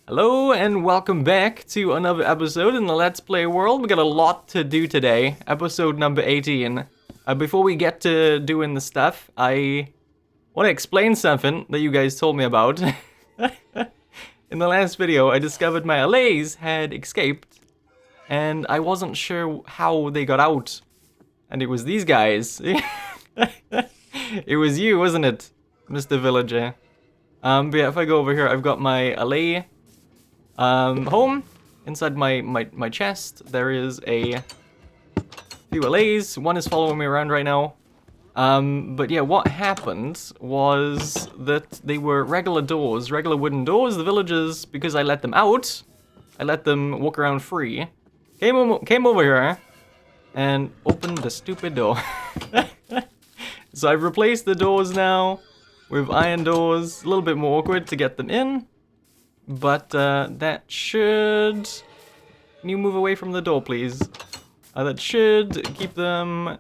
Hello and welcome back to another episode in the Let's Play world. We got a lot to do today, episode number 18. Before we get to doing the stuff, I want to explain something that you guys told me about. In the last video, I discovered my allays had escaped, and I wasn't sure how they got out. And it was these guys. It was you, wasn't it, Mr. Villager? But yeah, if I go over here, I've got my allay home. Inside my chest, there is a few allays. One is following me around right now. But yeah, what happened was that they were regular doors, regular wooden doors. The villagers, because I let them out, I let them walk around free, came over here and opened the stupid door. So I've replaced the doors now with iron doors. A little bit more awkward to get them in, but that should... Can you move away from the door, please? That should keep them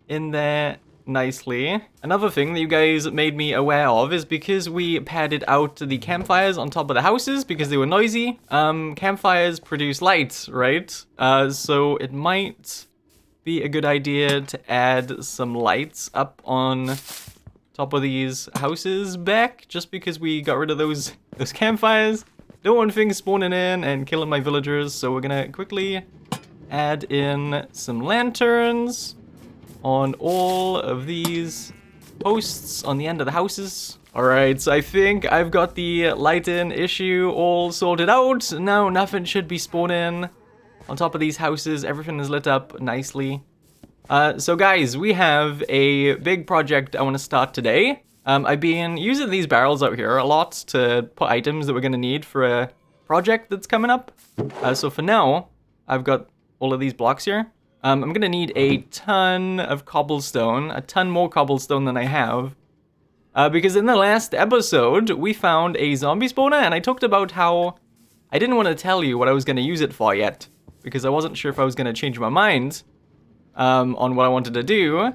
in there nicely. Another thing that you guys made me aware of is because we padded out the campfires on top of the houses because they were noisy. Campfires produce light, right? So it might be a good idea to add some lights up on top of these houses back, just because we got rid of those campfires. Don't want things spawning in and killing my villagers, so we're gonna quickly add in some lanterns on all of these posts on the end of the houses. Alright, so I think I've got the light-in issue all sorted out. Now nothing should be spawning on top of these houses. Everything is lit up nicely. So guys, we have a big project I want to start today. I've been using these barrels out here a lot to put items that we're going to need for a project that's coming up. So for now, I've got all of these blocks here. I'm going to need a ton of cobblestone, a ton more cobblestone than I have. Because in the last episode, we found a zombie spawner, and I talked about how I didn't want to tell you what I was going to use it for yet, because I wasn't sure if I was going to change my mind on what I wanted to do.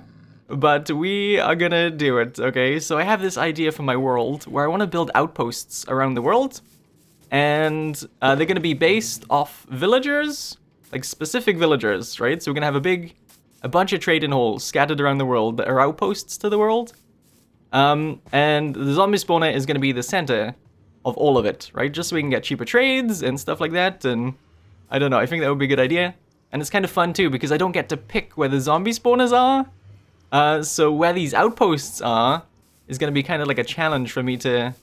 But we are gonna do it, okay? So I have this idea for my world where I want to build outposts around the world. And they're gonna be based off villagers, like specific villagers, right? So we're gonna have a bunch of trading halls scattered around the world that are outposts to the world. And the zombie spawner is gonna be the center of all of it, right? Just so we can get cheaper trades and stuff like that. And I don't know, I think that would be a good idea. And it's kind of fun too, because I don't get to pick where the zombie spawners are. So where these outposts are is going to be kind of like a challenge for me to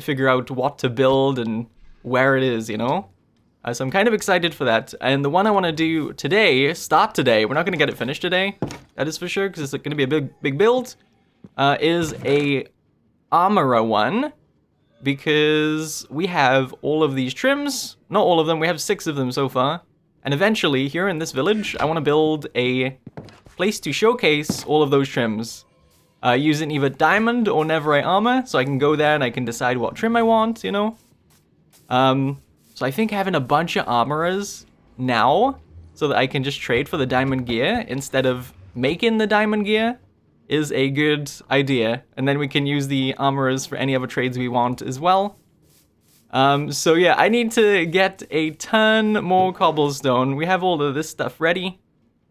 figure out what to build and where it is, you know? So I'm kind of excited for that. And the one I want to do today, start today, we're not going to get it finished today, that is for sure, because it's going to be a big build, is a armorer one, because we have all of these trims, not all of them, we have 6 of them so far. And eventually, here in this village, I want to build a place to showcase all of those trims. Using either diamond or netherite armor, so I can go there and I can decide what trim I want, you know? So I think having a bunch of armorers now, so that I can just trade for the diamond gear instead of making the diamond gear, is a good idea. And then we can use the armorers for any other trades we want as well. So yeah, I need to get a ton more cobblestone. We have all of this stuff ready.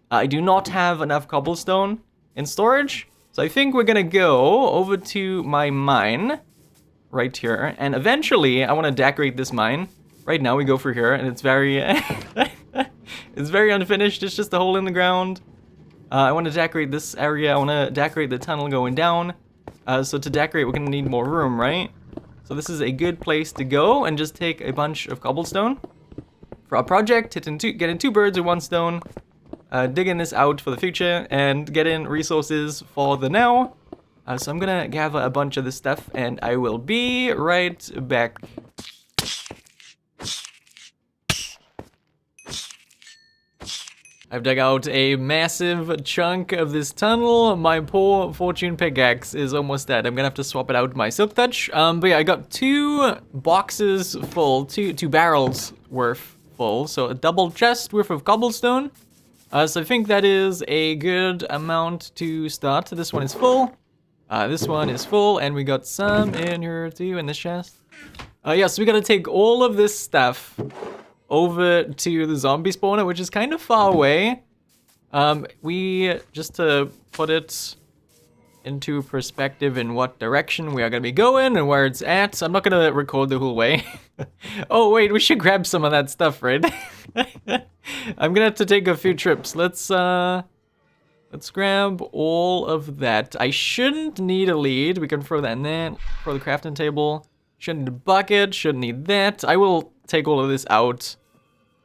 I do not have enough cobblestone in storage, so I think we're gonna go over to my mine right here, and eventually I want to decorate this mine. Right now we go through here, and it's very it's very unfinished. It's just a hole in the ground. I want to decorate this area. I want to decorate the tunnel going down. So to decorate, we're gonna need more room, right? So this is a good place to go and just take a bunch of cobblestone for our project. Getting 2 birds with 1 stone. Digging this out for the future and getting resources for the now. So I'm gonna gather a bunch of this stuff and I will be right back. I've dug out a massive chunk of this tunnel. My poor fortune pickaxe is almost dead. I'm gonna have to swap it out with my silk touch. But yeah, I got 2 boxes full, two barrels worth full. So a double chest worth of cobblestone. So I think that is a good amount to start. This one is full. This one is full, and we got some in here too, in this chest. Yeah, so we gotta take all of this stuff over to the zombie spawner, which is kind of far away. Just to put it into perspective in what direction we are gonna be going and where it's at. I'm not gonna record the whole way. Oh wait, we should grab some of that stuff, right? I'm gonna have to take a few trips. Let's grab all of that. I shouldn't need a lead. We can throw that in there. Throw the crafting table. Shouldn't need a bucket. Shouldn't need that. I will take all of this out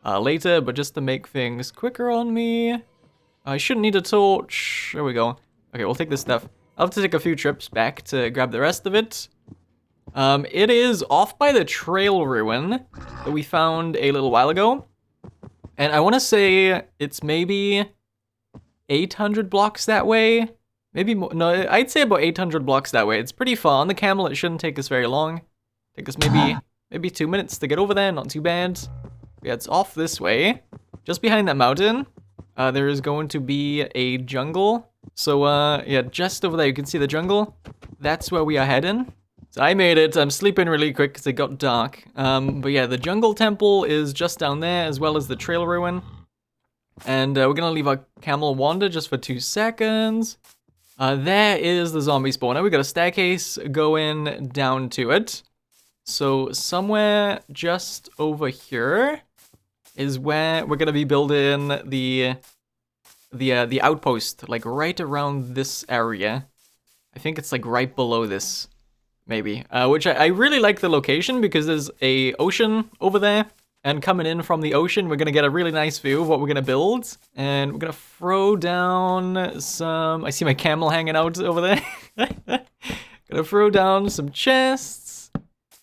later, but just to make things quicker on me. I shouldn't need a torch. There we go. Okay, we'll take this stuff. I'll have to take a few trips back to grab the rest of it. It is off by the trail ruin that we found a little while ago. And I want to say it's maybe 800 blocks that way. Maybe more. No, I'd say about 800 blocks that way. It's pretty far. On the camel, it shouldn't take us very long. Take us maybe 2 minutes to get over there. Not too bad. Yeah, it's off this way. Just behind that mountain, there is going to be a jungle. So, yeah, just over there, you can see the jungle. That's where we are heading. So I made it. I'm sleeping really quick because it got dark. But yeah, the jungle temple is just down there, as well as the trail ruin. And we're gonna leave our camel wander just for 2 seconds. There is the zombie spawner. We got a staircase going down to it. So somewhere just over here is where we're gonna be building the outpost, like right around this area. I think it's like right below this, maybe. Which I really like the location because there's a ocean over there. And coming in from the ocean, we're gonna get a really nice view of what we're gonna build. And we're gonna throw down some... I see my camel hanging out over there. Gonna throw down some chests.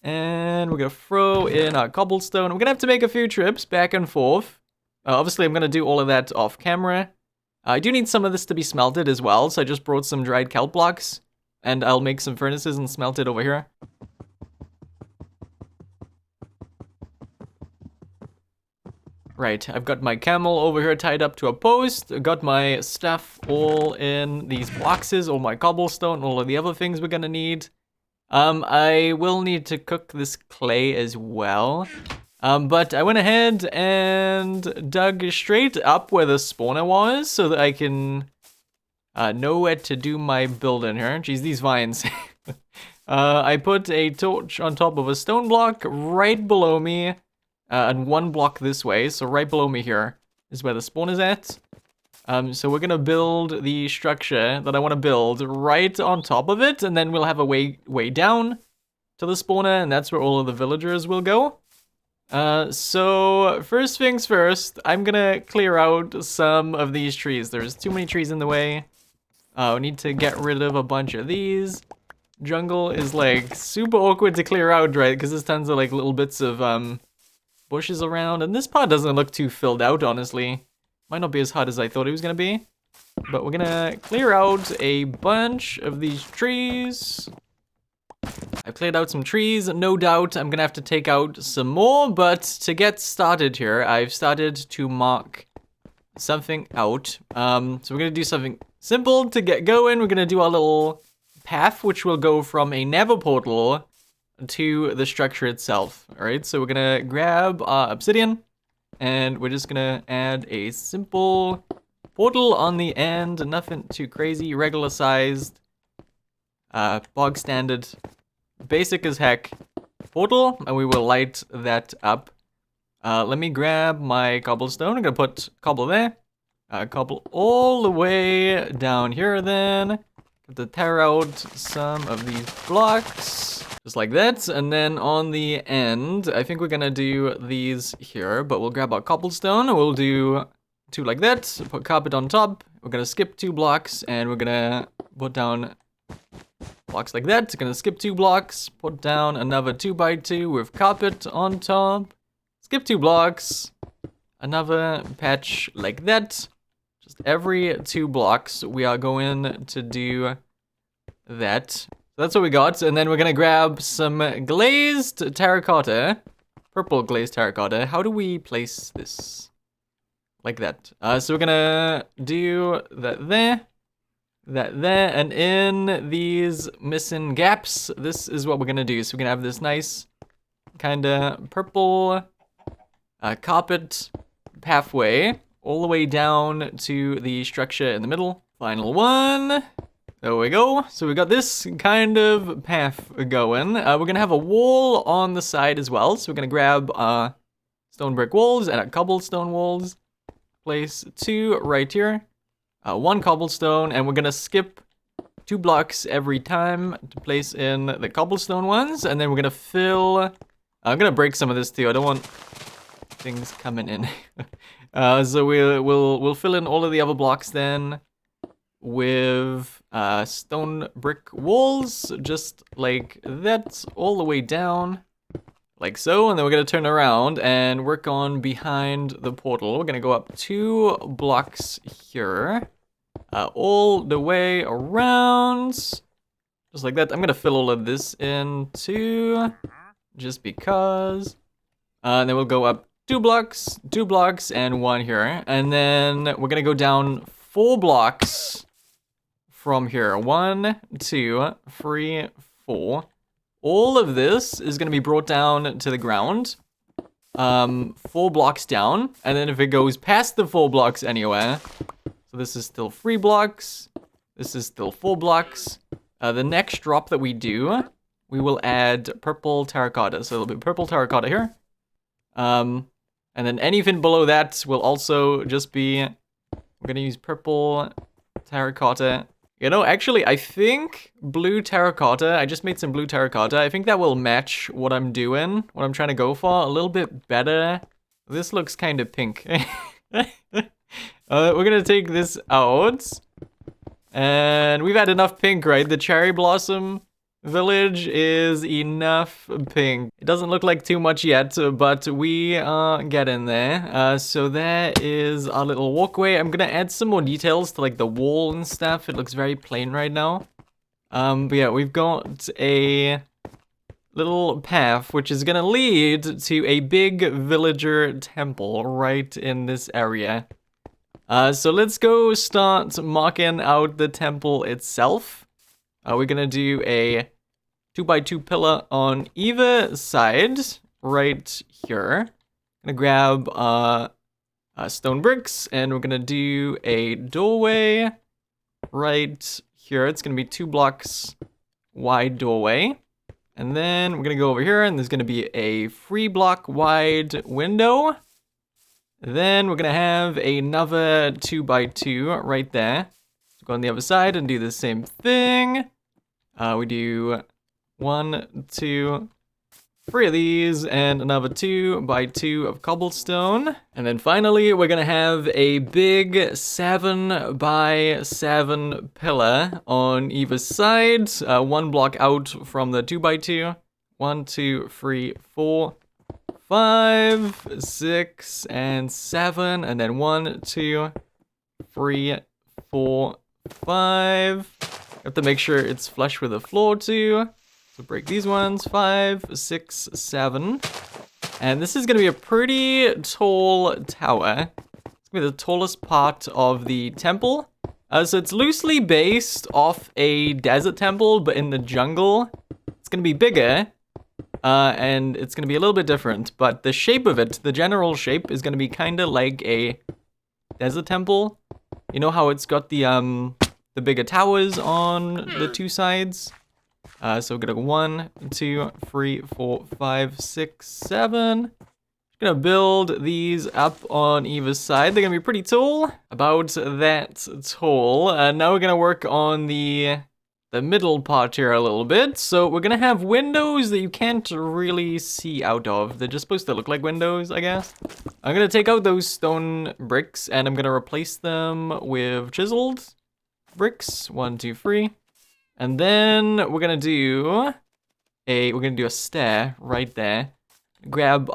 And we're gonna throw in our cobblestone. We're gonna have to make a few trips back and forth. Obviously, I'm gonna do all of that off camera. I do need some of this to be smelted as well, so I just brought some dried kelp blocks. And I'll make some furnaces and smelt it over here. Right, I've got my camel over here tied up to a post. I've got my stuff all in these boxes, all my cobblestone, all of the other things we're gonna need. I will need to cook this clay as well. But I went ahead and dug straight up where the spawner was so that I can know where to do my building here. Jeez, these vines. I put a torch on top of a stone block right below me. And 1 block this way, so right below me here is where the spawn is at. So we're gonna build the structure that I want to build right on top of it, and then we'll have a way down to the spawner, and that's where all of the villagers will go. So first things first, I'm gonna clear out some of these trees. There's too many trees in the way. We need to get rid of a bunch of these. Jungle is like super awkward to clear out, right? Because there's tons of like little bits of bushes around, and this part doesn't look too filled out, honestly. Might not be as hot as I thought it was gonna be. But we're gonna clear out a bunch of these trees. I've cleared out some trees, no doubt I'm gonna have to take out some more, but to get started here, I've started to mark something out. So we're gonna do something simple to get going. We're gonna do our little path, which will go from a nether portal to the structure itself. All right, so we're gonna grab our obsidian, and we're just gonna add a simple portal on the end, nothing too crazy, regular sized, bog standard, basic as heck portal, and we will light that up. Let me grab my cobblestone. I'm gonna put cobble there, cobble all the way down here then. Have to tear out some of these blocks. Just like that, and then on the end, I think we're gonna do these here, but we'll grab our cobblestone, we'll do 2 like that, put carpet on top, we're gonna skip 2 blocks, and we're gonna put down blocks like that, gonna skip 2 blocks, put down another 2x2 with carpet on top, skip 2 blocks, another patch like that. Just every 2 blocks, we are going to do that. That's what we got, and then we're gonna grab some glazed terracotta, purple glazed terracotta. How do we place this? Like that. So we're gonna do that there, that there, and in these missing gaps, this is what we're gonna do. So we're gonna have this nice kind of purple carpet pathway all the way down to the structure in the middle. Final one. There we go. So we got this kind of path going. We're gonna have a wall on the side as well. So we're gonna grab stone brick walls and cobblestone walls. Place 2 right here. 1 cobblestone, and we're gonna skip 2 blocks every time to place in the cobblestone ones, and then we're gonna fill. I'm gonna break some of this too. I don't want things coming in. So we'll fill in all of the other blocks then with stone brick walls, just like that, all the way down, like so. And then we're gonna turn around and work on behind the portal. We're gonna go up 2 blocks here, all the way around, just like that. I'm gonna fill all of this in too, just because. And then we'll go up 2 blocks, and 1 here. And then we're gonna go down 4 blocks from here. 1, 2, 3, 4. All of this is gonna be brought down to the ground. 4 blocks down. And then if it goes past the 4 blocks anywhere, so this is still 3 blocks. This is still 4 blocks. The next drop that we do, we will add purple terracotta. So it'll be purple terracotta here. And then anything below that will also just be, we're gonna use purple terracotta. You know, actually, I think blue terracotta, I just made some blue terracotta. I think that will match what I'm doing, what I'm trying to go for, a little bit better. This looks kind of pink. We're gonna take this out. And we've had enough pink, right? The cherry blossom village is enough pink. It doesn't look like too much yet, but we are getting there. So there is our little walkway. I'm gonna add some more details to like the wall and stuff. It looks very plain right now. But yeah, we've got a little path which is gonna lead to a big villager temple right in this area. So let's go start marking out the temple itself. We're gonna do a 2x2 pillar on either side right here. Gonna grab stone bricks, and we're gonna do a doorway right here. It's gonna be 2 blocks wide doorway. And then we're gonna go over here, and there's gonna be a 3 block wide window. Then we're gonna have another 2x2 right there. So go on the other side and do the same thing. We do 1, 2, 3 of these, and another 2x2 of cobblestone. And then finally, we're gonna have a big 7x7 pillar on either side. 1 block out from the 2x2. 1, 2, 3, 4, 5, 6, and 7. And then 1, 2, 3, 4, 5. Have to make sure it's flush with the floor too. So break these ones. 5, 6, 7. And this is gonna be a pretty tall tower. It's gonna be the tallest part of the temple. So it's loosely based off a desert temple, but in the jungle. It's gonna be bigger. And it's gonna be a little bit different, but the shape of it, the general shape, is gonna be kinda like a desert temple. You know how it's got the bigger towers on the 2 sides? So we're gonna go 1, 2, 3, 4, 5, 6, 7. Gonna build these up on either side. They're gonna be pretty tall, about that tall. Now we're gonna work on the middle part here a little bit. So we're gonna have windows that you can't really see out of. They're just supposed to look like windows, I guess. I'm gonna take out those stone bricks, and I'm gonna replace them with chiseled bricks. 1, 2, 3. And then we're gonna do a stair right there. Grab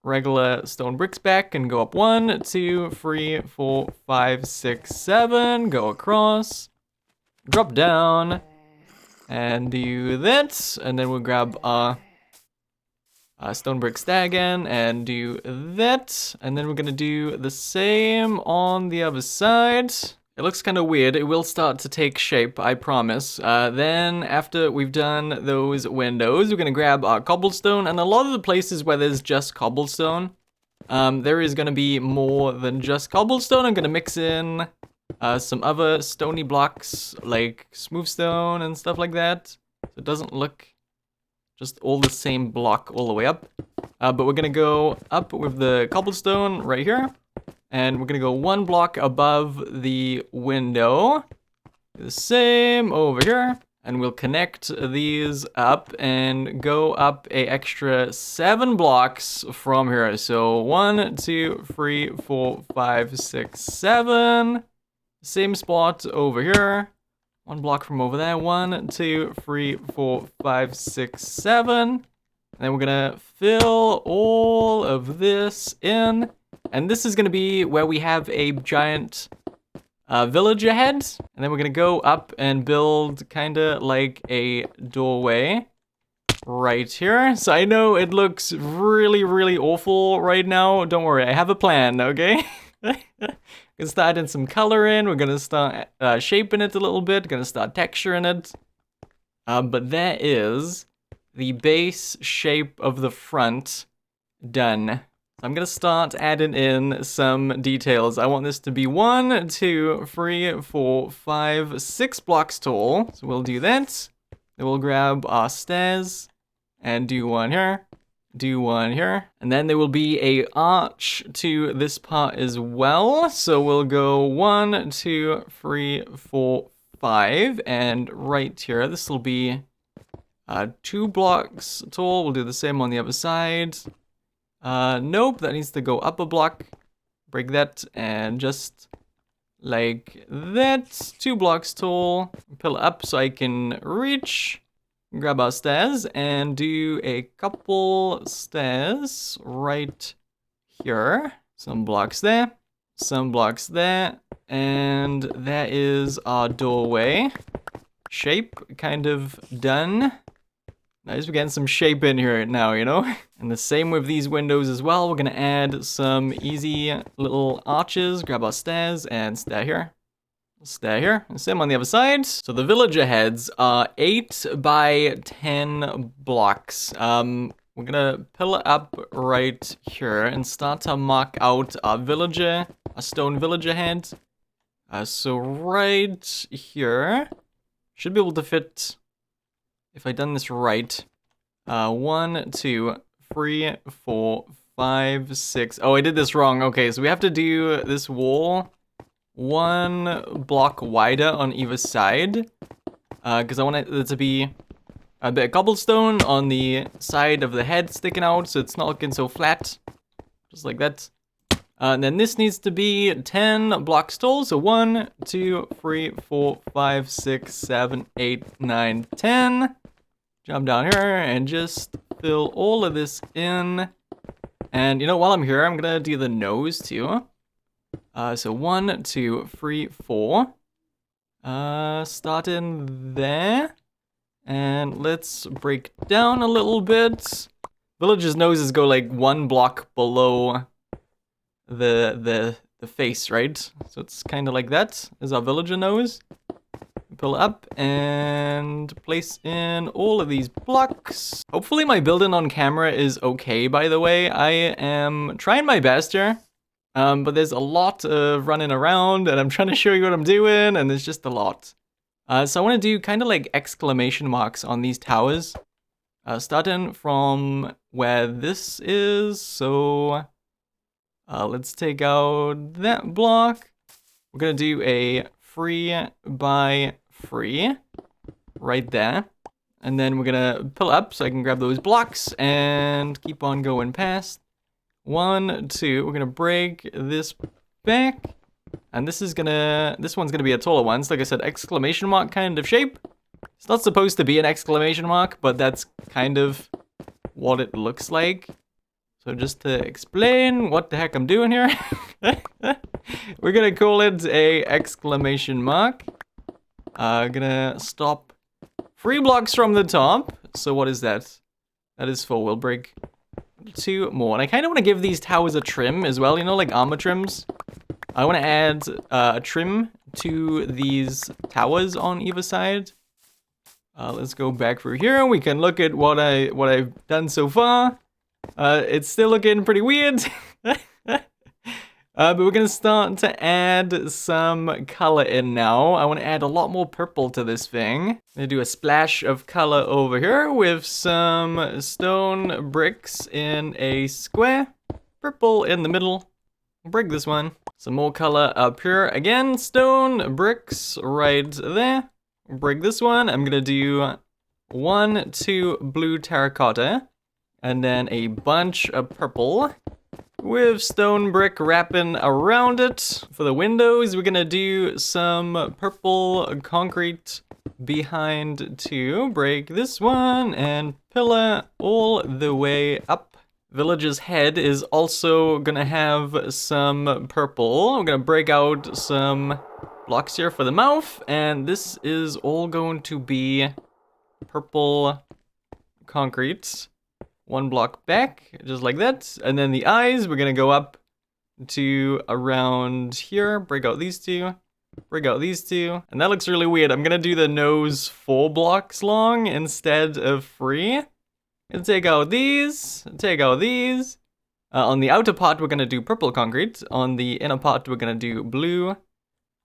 regular stone bricks back and go up 1, 2, 3, 4, 5, 6, 7. Go across. Drop down. And do that. And then we'll grab stone brick stair again and do that. And then we're gonna do the same on the other side. It looks kind of weird. It will start to take shape, I promise. Then after we've done those windows, we're gonna grab our cobblestone, and a lot of the places where there's just cobblestone, there is gonna be more than just cobblestone. I'm gonna mix in some other stony blocks like smooth stone and stuff like that. So it doesn't look just all the same block all the way up. But we're gonna go up with the cobblestone right here. And we're gonna go one block above the window. The same over here. And we'll connect these up and go up a extra 7 blocks from here. So 1, 2, 3, 4, 5, 6, 7. Same spot over here. 1 block from over there. 1, 2, 3, 4, 5, 6, 7. And then we're gonna fill all of this in. And this is gonna be where we have a giant village ahead. And then we're gonna go up and build kinda like a doorway right here. So I know it looks really, really awful right now. Don't worry, I have a plan, okay? Gonna start adding some color in. We're gonna start shaping it a little bit. Gonna start texturing it. But that is the base shape of the front done. I'm gonna start adding in some details. I want this to be 1, 2, 3, 4, 5, 6 blocks tall. So we'll do that. Then we'll grab our stairs and do one here. Do one here. And then there will be a arch to this part as well. So we'll go 1, 2, 3, 4, 5. And right here, this will be 2 blocks tall. We'll do the same on the other side. Nope, that needs to go up a block. Break that and just like that. 2 blocks tall. Pull it up so I can reach. Grab our stairs and do a couple stairs right here. Some blocks there. Some blocks there. And that is our doorway. Shape kind of done. Nice, we're getting some shape in here now, you know? And the same with these windows as well. We're gonna add some easy little arches. Grab our stairs and stay here. Stay here. And same on the other side. So the villager heads are 8 by 10 blocks. We're gonna pillar up right here and start to mark out our villager, a stone villager head. So right here, should be able to fit, if I've done this right, 1, 2, 3, 4, 5, 6. Oh, I did this wrong. Okay, so we have to do this wall 1 block wider on either side, because I want it to be a bit of cobblestone on the side of the head sticking out, so it's not looking so flat, just like that. And then this needs to be 10 blocks tall, so 1, 2, 3, 4, 5, 6, 7, 8, 9, 10. Jump down here and just fill all of this in. And you know, while I'm here, I'm gonna do the nose too. So 1, 2, 3, 4. Start in there. And let's break down a little bit. Villager's noses go like 1 block below the face, right? So it's kind of like that is our villager nose. Pull up and place in all of these blocks. Hopefully my building on camera is okay, by the way. I am trying my best here. But there's a lot of running around and I'm trying to show you what I'm doing and there's just a lot. So I want to do kind of like exclamation marks on these towers. Starting from where this is. So let's take out that block. We're going to do a 3 by 3 right there. And then we're going to pull up so I can grab those blocks and keep on going past. 1, 2, we're gonna break this back, and this one's gonna be a taller one. So like I said, exclamation mark kind of shape. It's not supposed to be an exclamation mark, but that's kind of what it looks like. So just to explain what the heck I'm doing here, we're gonna call it a exclamation mark. Gonna stop 3 blocks from the top. So what is that? That is 4. We'll break 2 more. And I kind of want to give these towers a trim as well, you know, like armor trims. I want to add a trim to these towers on either side. Let's go back through here. We can look at what I've done so far. It's still looking pretty weird. But we're gonna start to add some color in now. I want to add a lot more purple to this thing. I'm gonna do a splash of color over here with some stone bricks in a square. Purple in the middle. Break this one. Some more color up here. Again, stone bricks right there. Break this one. I'm gonna do 1, 2 blue terracotta. And then a bunch of purple. With stone brick wrapping around it. For the windows, we're gonna do some purple concrete behind too. Break this one and pillar all the way up. Village's head is also gonna have some purple. I'm gonna break out some blocks here for the mouth, and this is all going to be purple concrete. 1 block back, just like that. And then the eyes, we're gonna go up to around here. Break out these two. Break out these two. And that looks really weird. I'm gonna do the nose 4 blocks long instead of 3. And take out these. Take out these. On the outer part, we're gonna do purple concrete. On the inner part, we're gonna do blue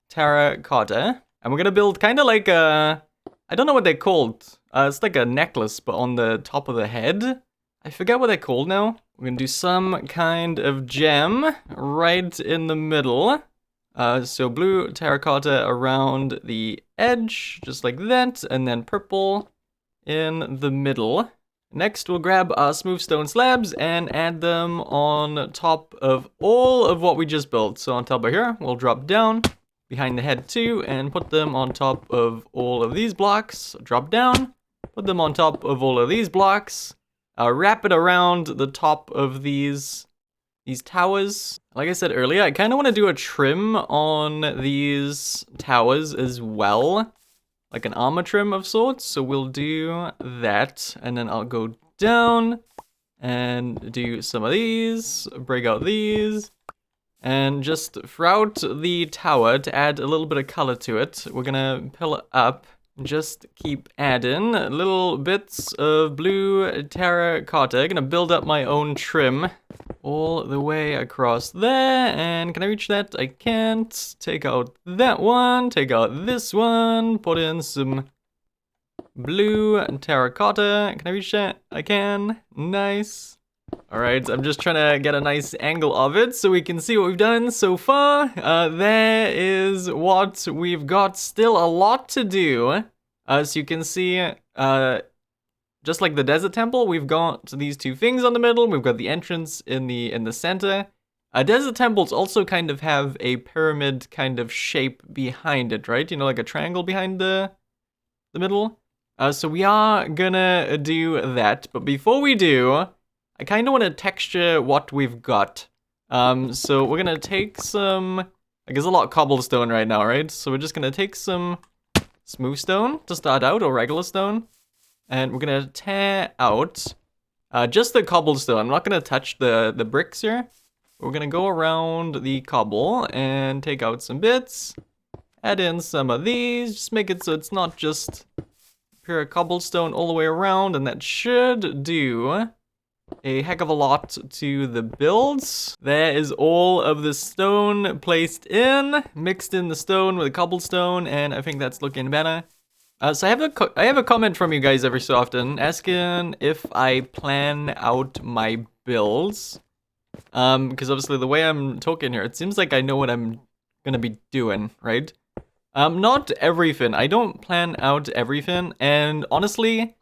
terracotta. And we're gonna build kind of like a... I don't know what they're called. It's like a necklace, but on the top of the head. I forget what they're called now. We're gonna do some kind of gem right in the middle. So blue terracotta around the edge, just like that, and then purple in the middle. Next, we'll grab our smooth stone slabs and add them on top of all of what we just built. So on top of here, we'll drop down behind the head too, and put them on top of all of these blocks. Drop down, put them on top of all of these blocks. Wrap it around the top of these towers. Like I said earlier, I kind of want to do a trim on these towers as well. Like an armor trim of sorts. So we'll do that. And then I'll go down and do some of these. Break out these. And just throughout the tower, to add a little bit of color to it, we're gonna pillar up. Just keep adding little bits of blue terracotta. Gonna build up my own trim all the way across there. And can I reach that? I can't. Take out that one. Take out this one. Put in some blue terracotta. Can I reach that? I can. Nice. Alright, I'm just trying to get a nice angle of it so we can see what we've done so far. There is what we've got. Still a lot to do. So you can see, just like the desert temple, we've got these 2 things on the middle. We've got the entrance in the center. Desert temples also kind of have a pyramid kind of shape behind it, right? You know, like a triangle behind the middle. So we are gonna do that. But before we do, I kind of want to texture what we've got. So we're gonna take some, like there's a lot of cobblestone right now, right? So we're just gonna take some smooth stone to start out, or regular stone. And we're gonna tear out just the cobblestone. I'm not gonna touch the bricks here. We're gonna go around the cobble and take out some bits. Add in some of these, just make it so it's not just pure cobblestone all the way around, and that should do a heck of a lot to the builds. There is all of the stone placed in, mixed in the stone with the cobblestone, and I think that's looking better. So I have a comment from you guys every so often asking if I plan out my builds. Because obviously the way I'm talking here, it seems like I know what I'm gonna be doing, right? Not everything. I don't plan out everything, and honestly,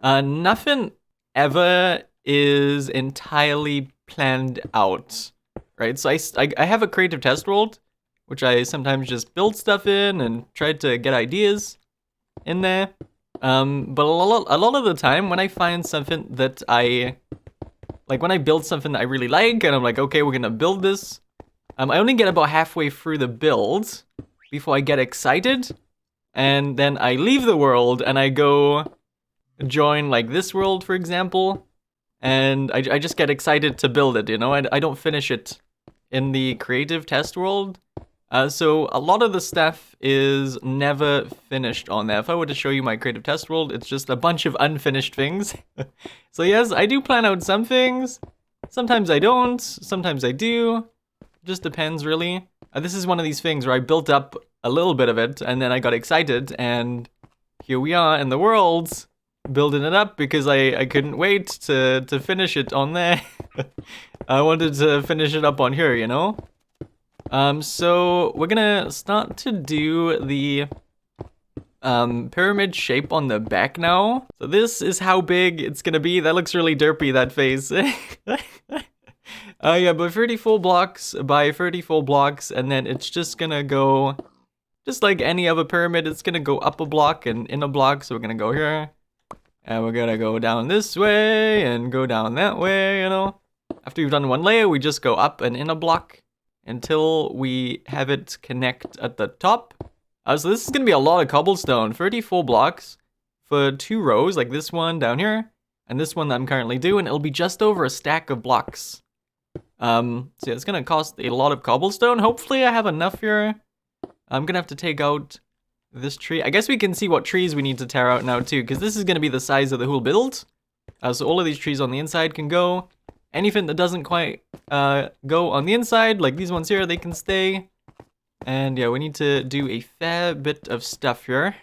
nothing ever is entirely planned out, right? So I have a creative test world, which I sometimes just build stuff in and try to get ideas in there. But a lot of the time, when I find something that when I build something that I really like, and I'm like, okay, we're gonna build this, I only get about halfway through the build before I get excited, and then I leave the world and I go join like this world, for example. And I just get excited to build it, you know? I don't finish it in the creative test world. So a lot of the stuff is never finished on there. If I were to show you my creative test world, it's just a bunch of unfinished things. So yes, I do plan out some things. Sometimes I don't, sometimes I do. Just depends, really. This is one of these things where I built up a little bit of it, and then I got excited, and here we are in the world, building it up because I couldn't wait to finish it on there. I wanted to finish it up on here, you know? So we're gonna start to do the pyramid shape on the back now. So this is how big it's gonna be. That looks really derpy, that face. Yeah, but 34 blocks by 34 blocks, and then it's just gonna go, just like any other pyramid, it's gonna go up a block and in a block. So we're gonna go here, and we're gonna go down this way, and go down that way, you know? After we've done one layer, we just go up and in a block until we have it connect at the top. So this is gonna be a lot of cobblestone, 34 blocks for 2 rows, like this one down here, and this one that I'm currently doing. It'll be just over a stack of blocks. So yeah, it's gonna cost a lot of cobblestone. Hopefully I have enough here. I'm gonna have to take out this tree. I guess we can see what trees we need to tear out now too, because this is gonna be the size of the whole build. So all of these trees on the inside can go. Anything that doesn't quite go on the inside, like these ones here, they can stay. And yeah, we need to do a fair bit of stuff here.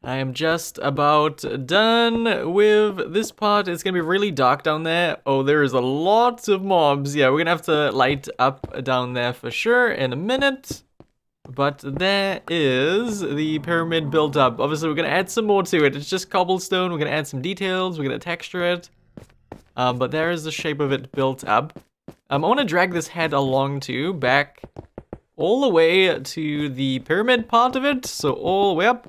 I am just about done with this part. It's gonna be really dark down there. Oh, there is a lot of mobs. Yeah, we're gonna have to light up down there for sure in a minute. But there is the pyramid built up. Obviously, we're gonna add some more to it. It's just cobblestone. We're gonna add some details. We're gonna texture it. But there is the shape of it built up. I wanna drag this head along too, back all the way to the pyramid part of it. So all the way up.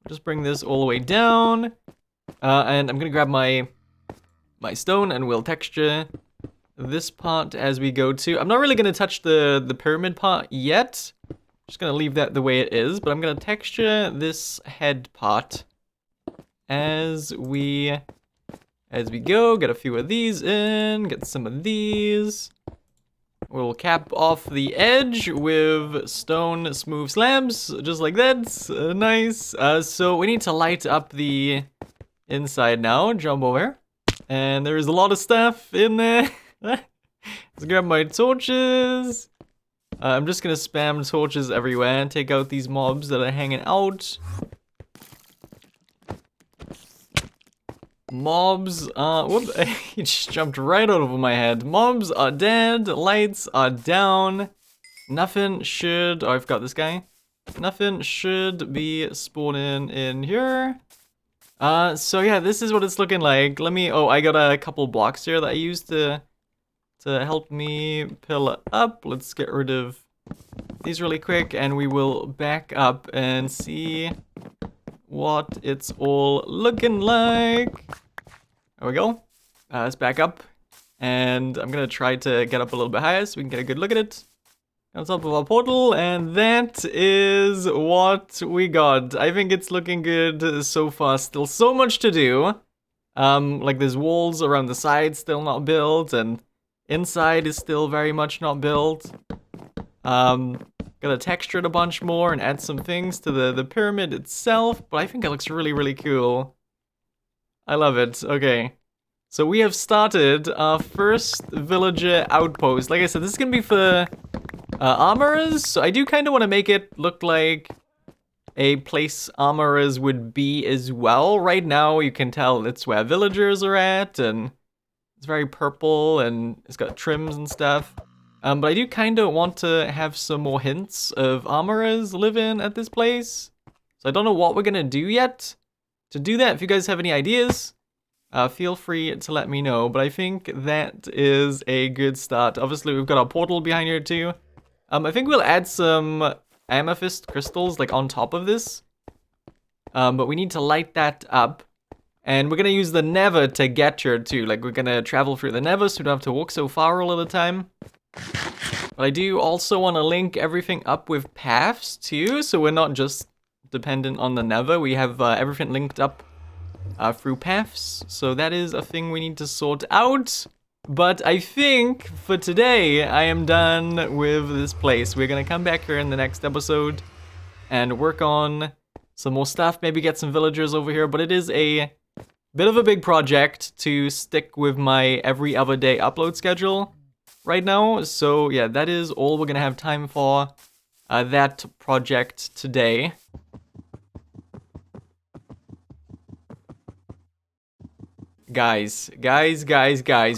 Just bring this all the way down. And I'm gonna grab my stone and we'll texture this part as we go too. I'm not really gonna touch the pyramid part yet. Just gonna leave that the way it is, but I'm gonna texture this head part as we go. Get a few of these in, get some of these. We'll cap off the edge with stone smooth slabs, just like that. Nice. So we need to light up the inside now. Jump over. And there is a lot of stuff in there. Let's grab my torches. I'm just gonna spam torches everywhere and take out these mobs that are hanging out. Mobs, whoop, he just jumped right over my head. Mobs are dead, lights are down. Nothing should, oh, I've got this guy. Nothing should be spawning in here. So yeah, this is what it's looking like. Let me, oh, I got a couple blocks here that I used to help me pill it up. Let's get rid of these really quick and we will back up and see what it's all looking like. There we go. Let's back up. And I'm gonna try to get up a little bit higher so we can get a good look at it. On top of our portal, and that is what we got. I think it's looking good so far. Still so much to do. Like there's walls around the sides still not built, and inside is still very much not built. Gotta texture it a bunch more and add some things to the pyramid itself, but I think it looks really, really cool. I love it. Okay. So we have started our first villager outpost. Like I said, this is gonna be for armorers. So I do kind of want to make it look like a place armorers would be as well. Right now, you can tell it's where villagers are at, and it's very purple, and it's got trims and stuff. But I do kind of want to have some more hints of armorers living at this place. So I don't know what we're gonna do yet. To do that, if you guys have any ideas, feel free to let me know. But I think that is a good start. Obviously, we've got our portal behind here too. I think we'll add some amethyst crystals like on top of this. But we need to light that up. And we're gonna use the Nether to get here too. Like we're gonna travel through the Nether so we don't have to walk so far all of the time. But I do also want to link everything up with paths too, so we're not just dependent on the Nether. We have everything linked up through paths, so that is a thing we need to sort out. But I think for today, I am done with this place. We're gonna come back here in the next episode and work on some more stuff, maybe get some villagers over here, but it is a bit of a big project to stick with my every other day upload schedule right now. So yeah, that is all we're gonna have time for that project today. Guys,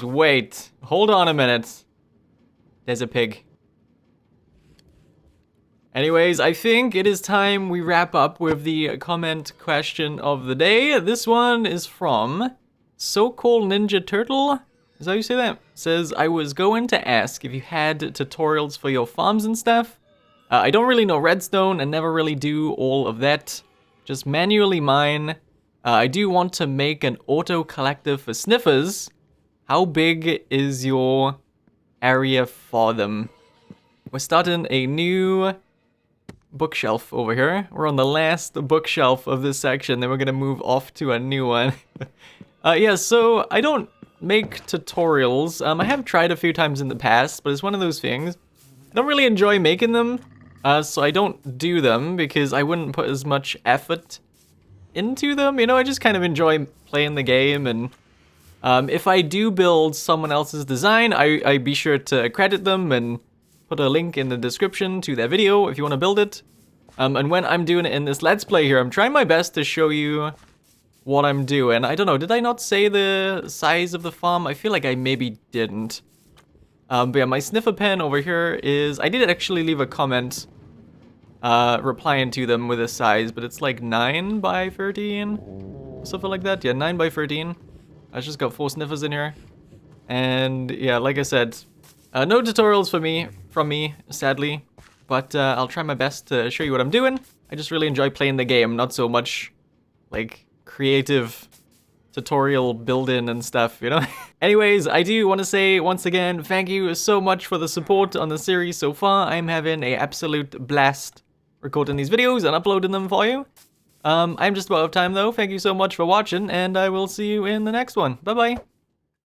wait. Hold on a minute. There's a pig. Anyways, I think it is time we wrap up with the comment question of the day. This one is from So-Called Ninja Turtle. Is that how you say that? Says, I was going to ask if you had tutorials for your farms and stuff. I don't really know redstone and never really do all of that. Just manually mine. I do want to make an auto collector for sniffers. How big is your area for them? We're starting a new bookshelf over here. We're on the last bookshelf of this section, then we're gonna move off to a new one. Yeah, so I don't make tutorials. I have tried a few times in the past, but it's one of those things. I don't really enjoy making them, so I don't do them because I wouldn't put as much effort into them. You know, I just kind of enjoy playing the game, and if I do build someone else's design, I be sure to credit them and put a link in the description to their video if you want to build it. And when I'm doing it in this Let's Play here, I'm trying my best to show you what I'm doing. I don't know, did I not say the size of the farm? I feel like I maybe didn't. But yeah, my sniffer pen over here is... I did actually leave a comment replying to them with a size, but it's like 9 by 13, something like that. Yeah, 9 by 13. I just got 4 sniffers in here. And yeah, like I said, no tutorials from me, sadly, but I'll try my best to show you what I'm doing. I just really enjoy playing the game, not so much like creative tutorial build-in and stuff, you know? Anyways, I do want to say once again, thank you so much for the support on the series so far. I'm having an absolute blast recording these videos and uploading them for you. I'm just about out of time though. Thank you so much for watching, and I will see you in the next one. Bye-bye.